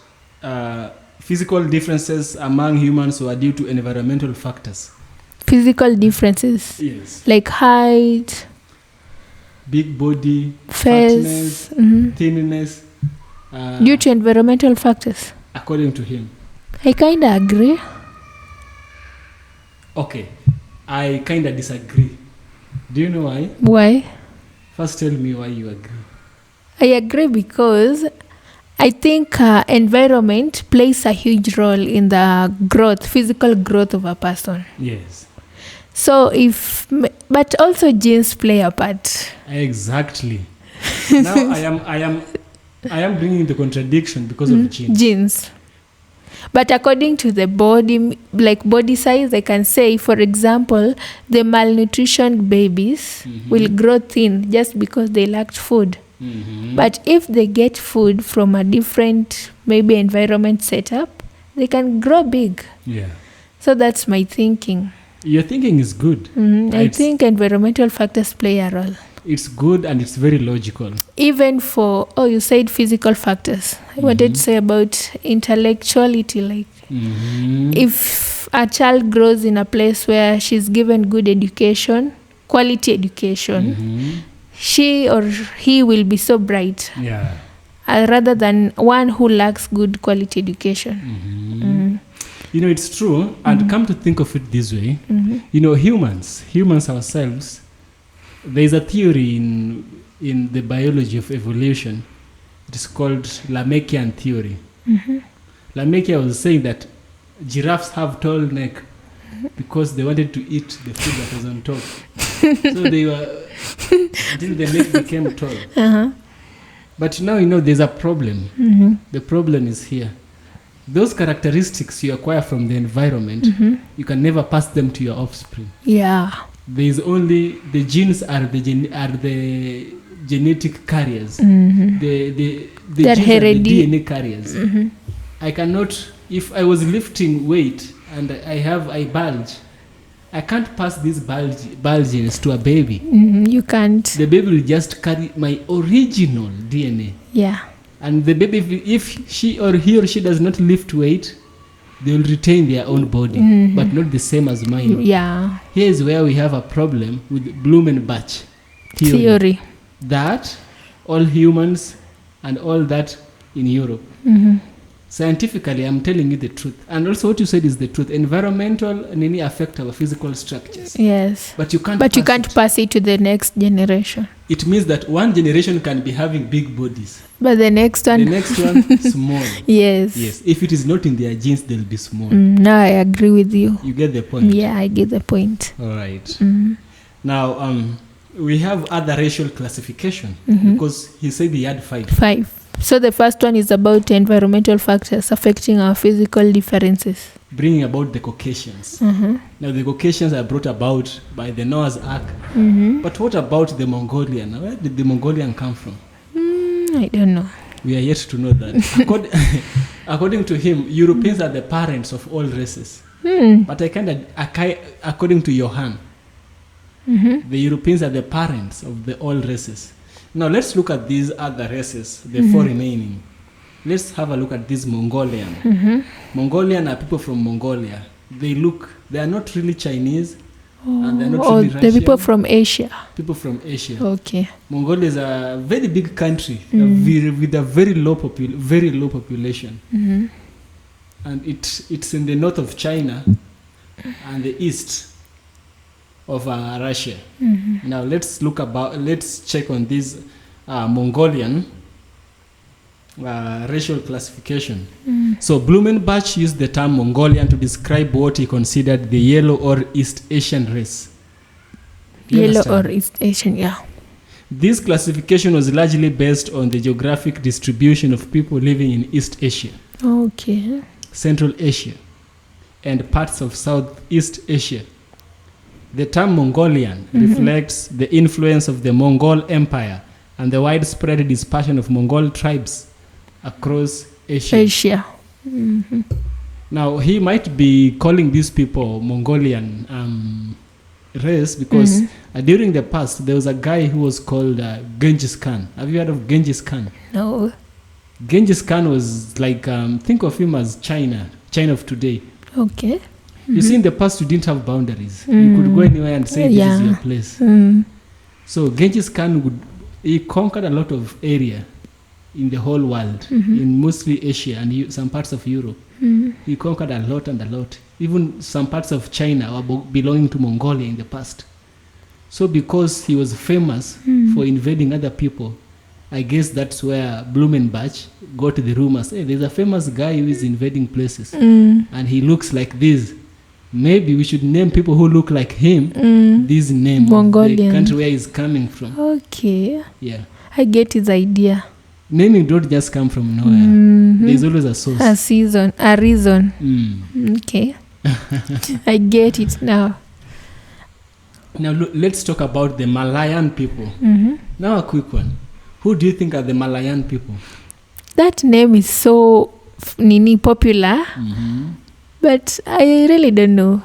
physical differences among humans were due to environmental factors. Physical differences? Yes. Like height, big body, face, fatness, thinness. Due to environmental factors? According to him. I kind of agree. Okay. I kind of disagree. Do you know why? Why? First tell me why you agree. I agree because I think environment plays a huge role in the growth, physical growth of a person. Yes. So but also genes play a part. Exactly. Now I am bringing the contradiction because of genes. Genes. But according to the body, like body size, I can say, for example, the malnutrition babies will grow thin just because they lacked food. But if they get food from a different, maybe environment setup, they can grow big. Yeah. So that's my thinking. Your thinking is good. I think environmental factors play a role. It's good and it's very logical. Even for, you said physical factors. I wanted to say about intellectuality, like if a child grows in a place where she's given good education, quality education, she or he will be so bright. Yeah. Rather than one who lacks good quality education. You know, it's true. And come to think of it this way, you know, humans ourselves, there's a theory in the biology of evolution. It is called Lamackian theory. Lamackia was saying that giraffes have tall neck because they wanted to eat the food that was on top. So they were until the neck became tall. But now you know there's a problem. The problem is here. Those characteristics you acquire from the environment, you can never pass them to your offspring. Yeah. There's only the genes are the genetic carriers. The genes are the DNA carriers. I cannot, if I was lifting weight and I bulge, I can't pass these bulges to a baby. You can't. The baby will just carry my original DNA. Yeah. And the baby, if he or she does not lift weight, they will retain their own body, but not the same as mine. Yeah. Here is where we have a problem with Blumenbach theory. That all humans and all that in Europe. Scientifically, I'm telling you the truth. And also what you said is the truth. Environmental and any affect our physical structures. Yes. But you can't pass it to the next generation. It means that one generation can be having big bodies. But the next one small. Yes. Yes. If it is not in their genes, they'll be small. No, I agree with you. You get the point? Yeah, I get the point. All right. Now, we have other racial classification because he said he had 5. 5. So the first one is about environmental factors affecting our physical differences. Bringing about the Caucasians. Now the Caucasians are brought about by the Noah's Ark. But what about the Mongolian? Where did the Mongolian come from? I don't know. We are yet to know that. According to him, Europeans are the parents of all races. But according to Johan, The Europeans are the parents of all races. Now let's look at these other races, the four remaining. Let's have a look at this Mongolian. Mongolian are people from Mongolia. They are not really Chinese, and they're not really Russian. The people from Asia. People from Asia. Okay. Mongolia is a very big country with a very low population, and it's in the north of China and the east of Russia. Now let's check on this Mongolian racial classification. So Blumenbach used the term Mongolian to describe what he considered the Yellow or East Asian race. Yellow or East Asian, yeah. This classification was largely based on the geographic distribution of people living in East Asia, Okay. Central Asia, and parts of Southeast Asia. The term Mongolian reflects the influence of the Mongol Empire and the widespread dispersion of Mongol tribes across Asia. Now, he might be calling these people Mongolian race because during the past, there was a guy who was called Genghis Khan. Have you heard of Genghis Khan? No. Genghis Khan was like, think of him as China of today. Okay. You see, in the past, you didn't have boundaries. You could go anywhere and say, this is your place. So Genghis Khan he conquered a lot of area in the whole world, in mostly Asia and some parts of Europe. He conquered a lot. Even some parts of China were belonging to Mongolia in the past. So because he was famous for invading other people, I guess that's where Blumenbach got the rumors. Hey, there's a famous guy who is invading places, and he looks like this. Maybe we should name people who look like him this name, Mongolian. the country where he's coming from. Okay. Yeah. I get his idea. Naming don't just come from nowhere. There's always a source. A reason. Okay. I get it now. Now let's talk about the Malayan people. Now a quick one. Who do you think are the Malayan people? That name is so popular, but I really don't know.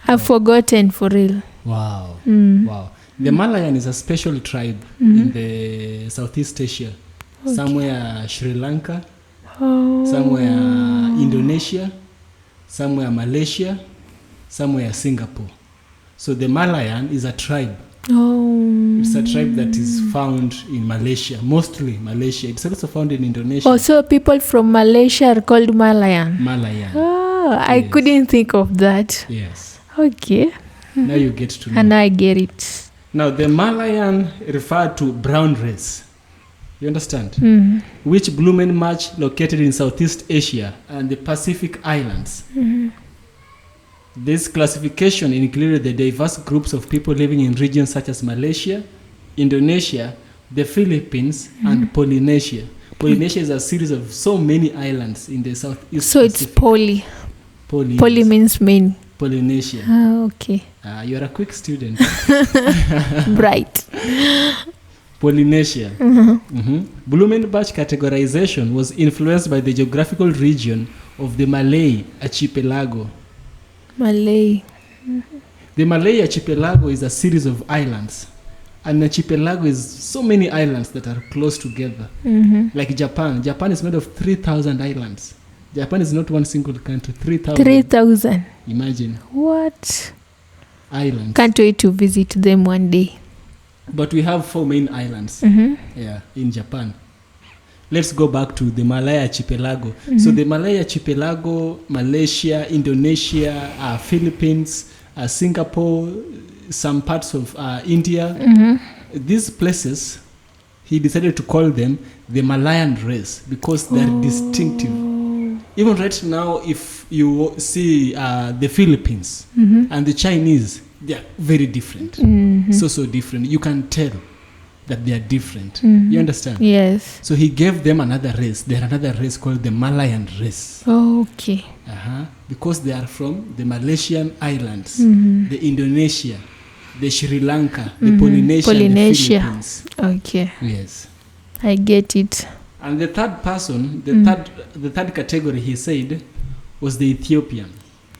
I've forgotten for real. Wow. Wow. The Malayan is a special tribe in the Southeast Asia. Okay. Somewhere Sri Lanka, somewhere Indonesia, somewhere Malaysia, somewhere Singapore. So the Malayan is a tribe. It's a tribe that is found in Malaysia, mostly Malaysia. It's also found in Indonesia. Oh, so people from Malaysia are called Malayan. Malayan. Oh, I couldn't think of that. Yes. Okay. Now you get to know. And I get it. Now the Malayan refer to brown race. You understand? Which Blumenbach located in Southeast Asia and the Pacific Islands. This classification included the diverse groups of people living in regions such as Malaysia, Indonesia, the Philippines, and Polynesia. Polynesia is a series of so many islands in the Southeast So Pacific. it's poly. Poly. Poly means many. Polynesia. Okay. You're a quick student. Bright. Polynesia. Blumenbach categorization was influenced by the geographical region of the Malay archipelago. Malay. The Malay archipelago is a series of islands. An archipelago is so many islands that are close together. Like Japan. Japan is made of 3,000 islands. Japan is not one single country. 3,000. 3,000. Imagine. What? Islands. Can't wait to visit them one day. But we have 4 main islands in Japan. Let's go back to the Malay archipelago. So the Malay archipelago, Malaysia, Indonesia, Philippines, Singapore, some parts of India, these places, he decided to call them the Malayan race because they're distinctive. Even right now, if you see the Philippines and the Chinese, they are very different. So different. You can tell that they are different. You understand? Yes. So he gave them another race. They're another race called the Malayan race. Okay. Because they are from the Malaysian islands, the Indonesia, the Sri Lanka, the Polynesia, and the Philippines. Okay. Yes. I get it. And the third person, the third category he said was the Ethiopian.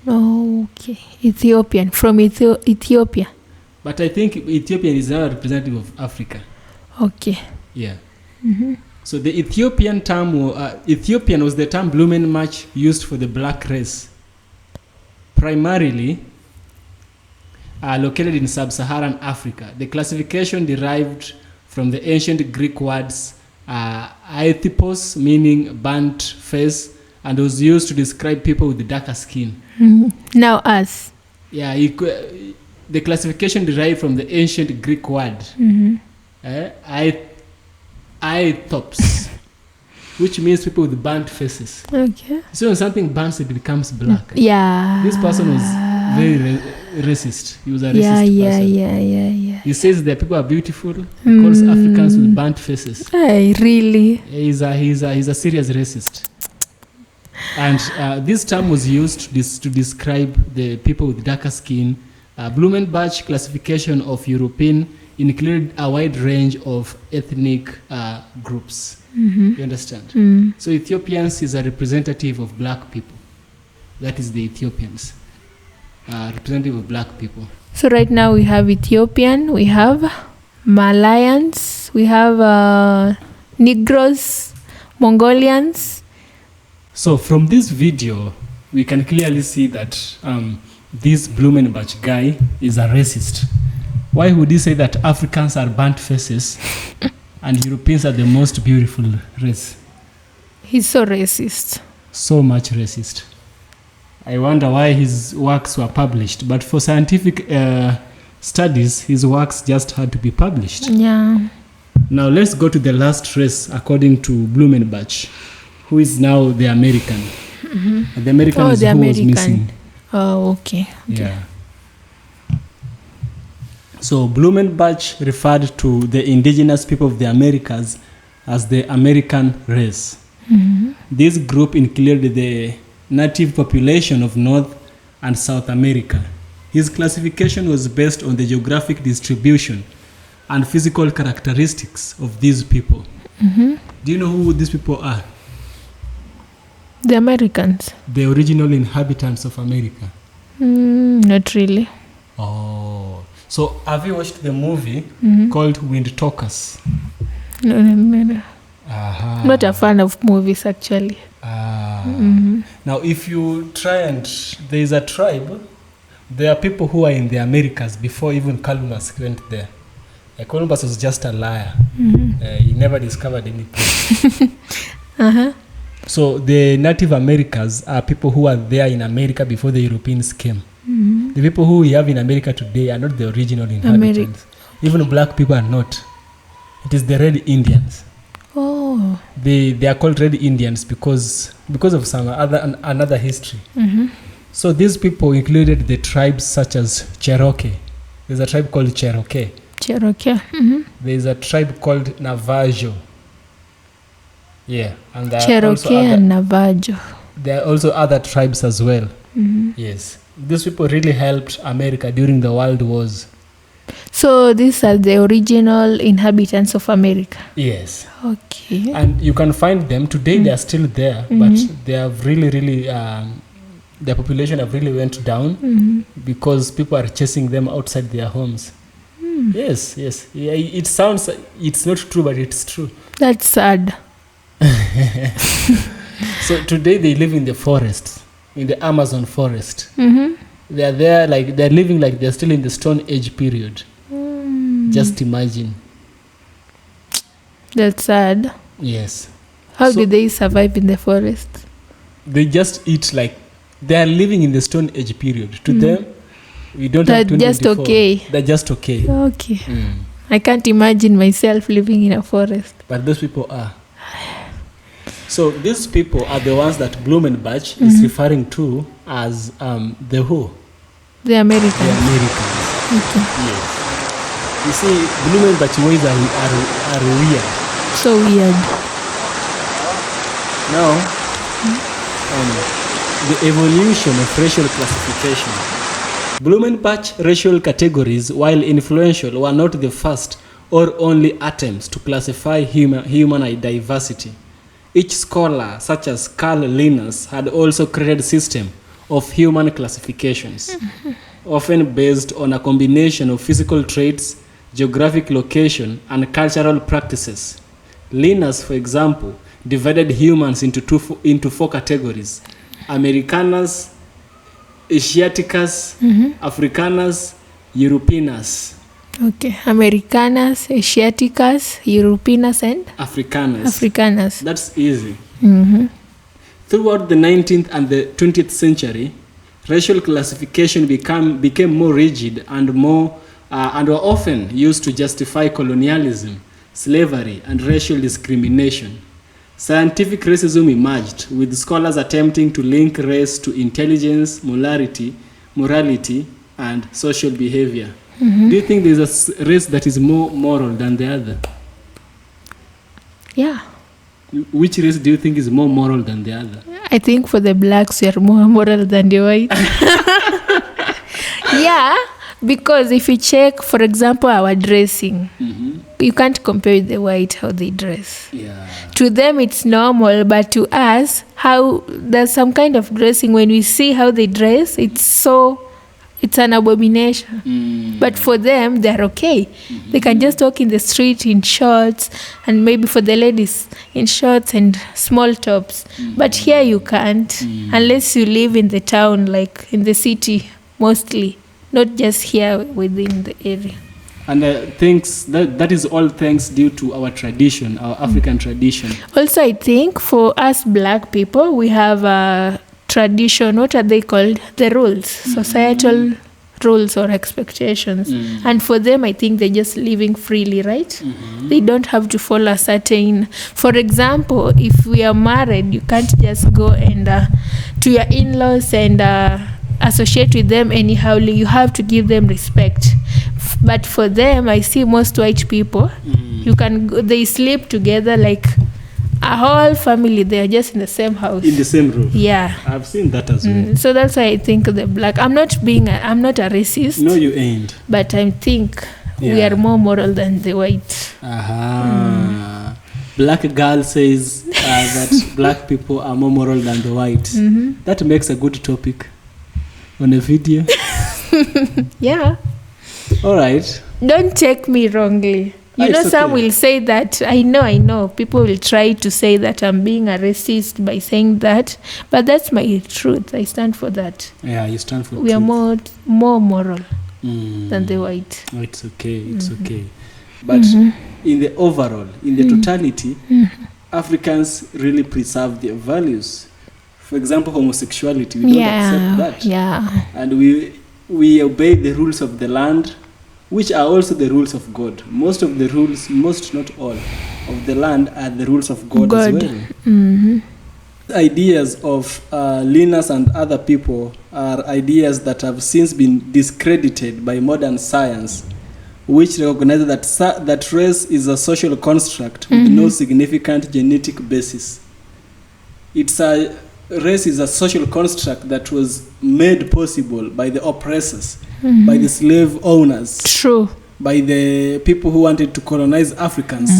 Okay. Ethiopian. From Ethiopia. But I think Ethiopian is now a representative of Africa. Okay. Yeah. So the Ethiopian term, Ethiopian was the term Blumenbach used for the black race, primarily located in sub-Saharan Africa. The classification derived from the ancient Greek words aethipos, meaning burnt face, and was used to describe people with darker skin. Now us. Yeah, the classification derived from the ancient Greek word aethopos, which means people with burnt faces. Okay. So when something burns, it becomes black. Yeah. This person was very racist. He was a racist person. Yeah. He says that people are beautiful. He calls Africans with burnt faces. Hey, really? He's a serious racist. And this term was used to describe the people with darker skin. Blumenbach classification of European included a wide range of ethnic groups. You understand? So Ethiopians is a representative of black people. That is the Ethiopians. Representative of black people. So right now we have Ethiopian, we have Malayans, we have Negroes, Mongolians. So from this video, we can clearly see that this Blumenbach guy is a racist. Why would he say that Africans are burnt faces and Europeans are the most beautiful race? He's so racist. So much racist. I wonder why his works were published, but for scientific studies, his works just had to be published. Yeah. Now let's go to the last race according to Blumenbach, who is now the American. The American is the who American. was missing. Oh, okay. Yeah. So Blumenbach referred to the indigenous people of the Americas as the American race. This group included the native population of North and South America. His classification was based on the geographic distribution and physical characteristics of these people. Do you know who these people are? The Americans. The original inhabitants of America. Not really. Oh. So have you watched the movie called Wind Talkers? No. I'm not a fan of movies, actually. Now, if you try and... There is a tribe. There are people who are in the Americas before even Columbus went there. Columbus was just a liar. He never discovered any place. So the Native Americans are people who are there in America before the Europeans came. The people who we have in America today are not the original inhabitants. Even black people are not. It is the Red Indians. Oh. They are called Red Indians because of some another history. So these people included the tribes such as Cherokee. There's a tribe called Cherokee. There's a tribe called Navajo. Yeah, and there Cherokee and Navajo. There are also other tribes as well. Yes, these people really helped America during the World Wars. So these are the original inhabitants of America. Yes. Okay. And you can find them today. They are still there, but they have really their population have really went down because people are chasing them outside their homes. Yes. Yeah, it sounds, it's not true, but it's true. That's sad. So today they live in the forest, in the Amazon forest. They are there, like they're living like they're still in the Stone Age period. Just imagine. That's sad. Yes. How do they survive in the forest? They just eat like they are living in the Stone Age period. To them, we don't have 2024. Just okay. They're just okay. Okay. I can't imagine myself living in a forest. But those people are. So these people are the ones that Blumenbach is referring to as the who? The Americans. The Americans. Okay. Yes. You see, Blumenbach ways are weird. So weird. Now, the evolution of racial classification. Blumenbach racial categories, while influential, were not the first or only attempts to classify human diversity. Each scholar, such as Carl Linnaeus, had also created a system of human classifications. often based on a combination of physical traits, geographic location, and cultural practices. Linus, for example, divided humans into four categories: Americanus, Asiaticus, Africanus, Europeanus. Okay, Americanus, Asiaticus, Europeanus, and Africanus. That's easy. Throughout the 19th and the 20th century, racial classification became more rigid and were often used to justify colonialism, slavery, and racial discrimination. Scientific racism emerged, with scholars attempting to link race to intelligence, morality, and social behavior. Do you think there's a race that is more moral than the other? Yeah. Which race do you think is more moral than the other? I think for the blacks, we are more moral than the white. Yeah, because if you check, for example, our dressing, you can't compare with the white how they dress. Yeah. To them, it's normal, but to us, there's some kind of dressing. When we see how they dress, it's an abomination. But for them, they're okay. They can just walk in the street in shorts, and maybe for the ladies, in shorts and small tops. But here you can't, unless you live in the town, like in the city, mostly, not just here within the area. And that is all thanks due to our tradition, our African tradition. Also, I think for us black people, we have a tradition. What are they called? The rules, societal rules or expectations. And for them, I think they're just living freely, right? They don't have to follow a certain. For example, if we are married, you can't just go and to your in-laws and associate with them anyhow. You have to give them respect. But for them, I see most white people, they sleep together like a whole family. They are just in the same house. In the same room. Yeah. I've seen that as well. So that's why I think the black. I'm not a racist. No, you ain't. But I think we are more moral than the white. Black girl says that black people are more moral than the white. That makes a good topic on a video. Yeah. All right. Don't take me wrongly. You know, some will say that. I know. People will try to say that I'm being a racist by saying that. But that's my truth. I stand for that. Yeah, you stand for We truth. are more moral than the white. Oh, it's okay. It's okay. But in the overall, in the totality, Africans really preserve their values. For example, homosexuality. We don't accept that. Yeah. And we obey the rules of the land, which are also the rules of God. Most of the rules, not all, of the land are the rules of God as well. Ideas of Linus and other people are ideas that have since been discredited by modern science, which recognizes that race is a social construct with no significant genetic basis. Race is a social construct that was made possible by the oppressors, by the slave owners. True. By the people who wanted to colonize Africans,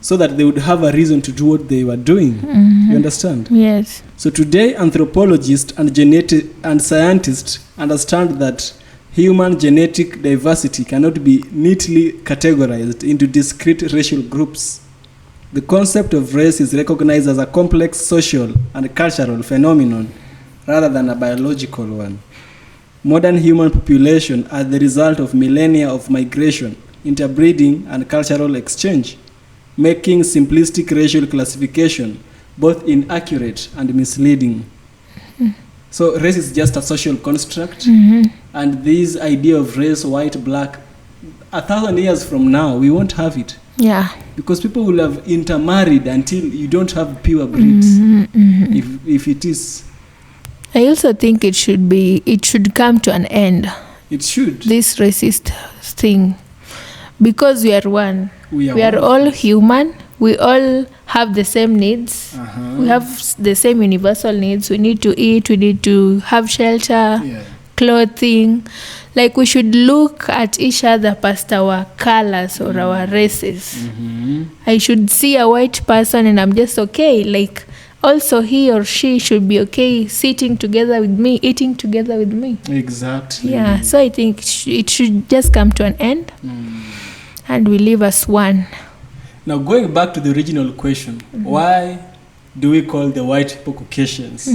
so that they would have a reason to do what they were doing. You understand? Yes. So today, anthropologists and scientists understand that human genetic diversity cannot be neatly categorized into discrete racial groups. The concept of race is recognized as a complex social and cultural phenomenon rather than a biological one. Modern human population are the result of millennia of migration, interbreeding, and cultural exchange, making simplistic racial classification both inaccurate and misleading. So race is just a social construct, and this idea of race, white, black, 1,000 years from now, we won't have it. Yeah. Because people will have intermarried until you don't have pure breeds. If it is. I also think it should come to an end. It should. This racist thing. Because we are one. We are all human. We all have the same needs. We have the same universal needs. We need to eat. We need to have shelter, clothing. Like, we should look at each other past our colors or our races. I should see a white person and I'm just okay. Like, also he or she should be okay sitting together with me, eating together with me. Exactly. Yeah, so I think it should just come to an end and we live as one. Now, going back to the original question, why do we call the white people Caucasians?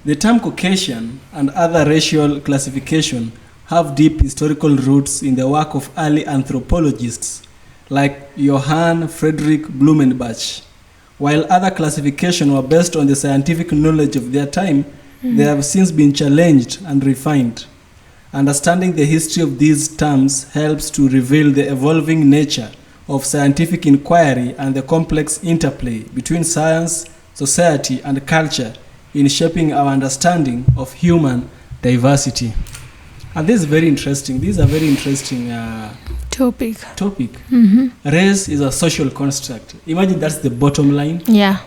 The term Caucasian and other racial classification have deep historical roots in the work of early anthropologists like Johan, Friedrich, Blumenbach. While other classifications were based on the scientific knowledge of their time, they have since been challenged and refined. Understanding the history of these terms helps to reveal the evolving nature of scientific inquiry and the complex interplay between science, society, and culture in shaping our understanding of human diversity. And this is very interesting. These are very interesting Topic. Race is a social construct. Imagine that's the bottom line. Yeah,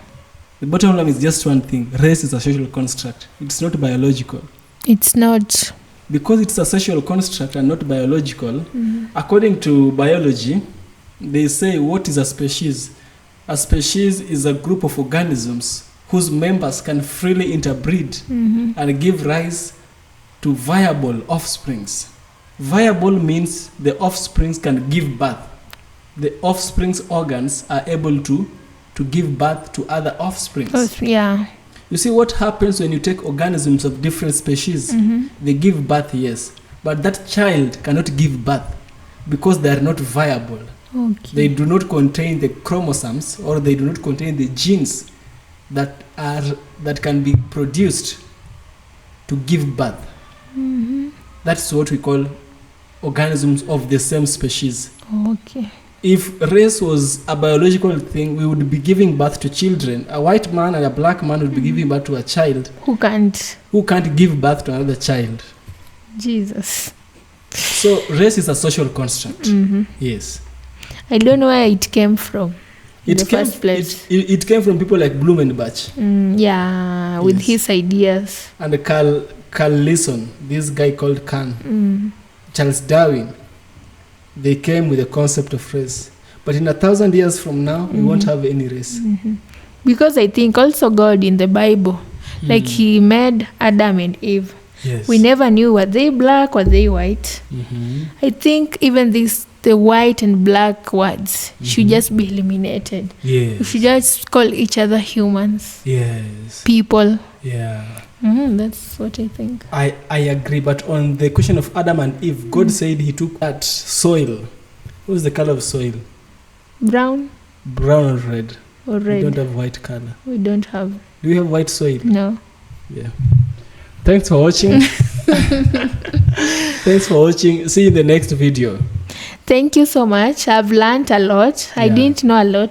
The bottom line is just one thing. Race is a social construct. It's not biological. it's not. Because it's a social construct and not biological, according to biology, they say, what is a species? A species is a group of organisms whose members can freely interbreed and give rise to viable offsprings. Viable means the offsprings can give birth. The offspring's organs are able to give birth to other offsprings. Oh, yeah. You see what happens when you take organisms of different species? They give birth, yes, but that child cannot give birth because they are not viable. Okay. They do not contain the chromosomes, or they do not contain the genes that can be produced to give birth. That's what we call organisms of the same species. Okay. If race was a biological thing, we would be giving birth to children. A white man and a black man would be giving birth to a child Who can't? who can't give birth to another child. Jesus. So race is a social construct. Yes. I don't know where it came from in the came, first place. It came from people like Blumenbach Yeah, with Yes. his ideas. and Carl Lison, this guy called Khan, Charles Darwin. They came with the concept of race. But in 1,000 years from now, we won't have any race. Because I think also God in the Bible, like he made Adam and Eve. Yes. We never knew, were they black, were they white? I think even the white and black words should just be eliminated. We Yes. should just call each other humans, Yes. people. Yeah. That's what I think. I agree, but on the question of Adam and Eve, God said he took that soil. What is the color of soil? Brown Brown or red? or We red? don't have white color. We don't have. Do we have white soil? No. Yeah. Thanks for watching. Thanks for watching. See you in the next video. Thank you so much. I've learned a lot. I Yeah. didn't know a lot.